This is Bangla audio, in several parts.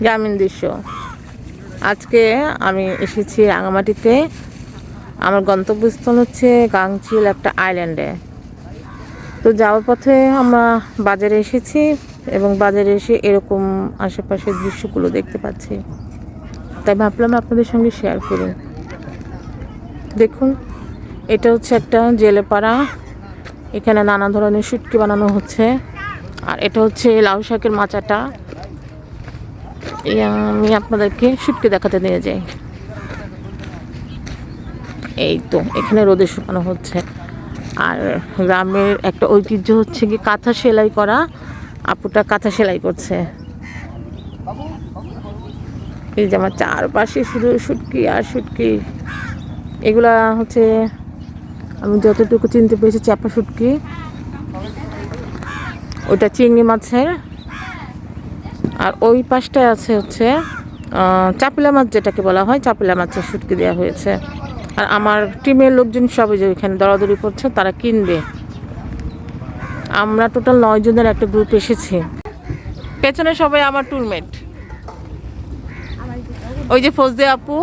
গ্রামীণ দৃশ্য। আজকে আমি এসেছি রাঙামাটিতে। আমার গন্তব্যস্থল হচ্ছে গাংচিল একটা আইল্যান্ডে। তো যাওয়ার পথে আমরা বাজারে এসেছি এবং বাজারে এসে এরকম আশেপাশের দৃশ্যগুলো দেখতে পাচ্ছি, তাই ভাবলাম আপনাদের সঙ্গে শেয়ার করি। দেখুন, এটা হচ্ছে একটা জেলেপাড়া। এখানে নানা ধরনের শুটকি বানানো হচ্ছে। আর এটা হচ্ছে লাউ শাকের মাচাটা। আমি আপনাদেরকে শুটকি দেখাতে নিয়ে যাই। এই তো এখানে রোদে শুকানো হচ্ছে। আর গ্রামের একটা ঐতিহ্য হচ্ছে কি কাঁথা সেলাই করা। আপুটা কাঁথা সেলাই করছে। এই যে আমার চারপাশে শুধু শুটকি আর শুটকি। এগুলা হচ্ছে আমি যতটুকু চিনতে পেরেছি চাপা শুটকি। ওটা চিংড়ি মাছের। আর ওই পাশটায় আছে হচ্ছে চাপিলা মাছ, যেটাকে বলা হয় চাপিলা মাছের শুটকি দেওয়া হয়েছে। আর আমার টিমের লোকজন সবাই যে ওইখানে দরাদরি করছে, তারা কিনবে। আমরা টোটাল 9 জনের একটা গ্রুপ এসেছি। পেছনে সবাই আমার টুরমেট। ওই যে ফজদে আপু,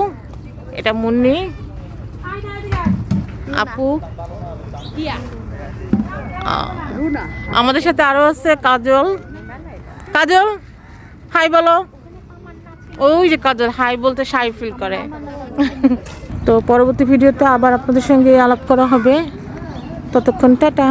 এটা মুন্নি আপু, আমাদের সাথে আরো আছে কাজল। কাজল হাই বলো। ওই যে কাজল হাই বলতে শাই ফিল করে। তো পরবর্তী ভিডিওতে আবার আপনাদের সঙ্গে আলাপ করা হবে। ততক্ষণ টাটা।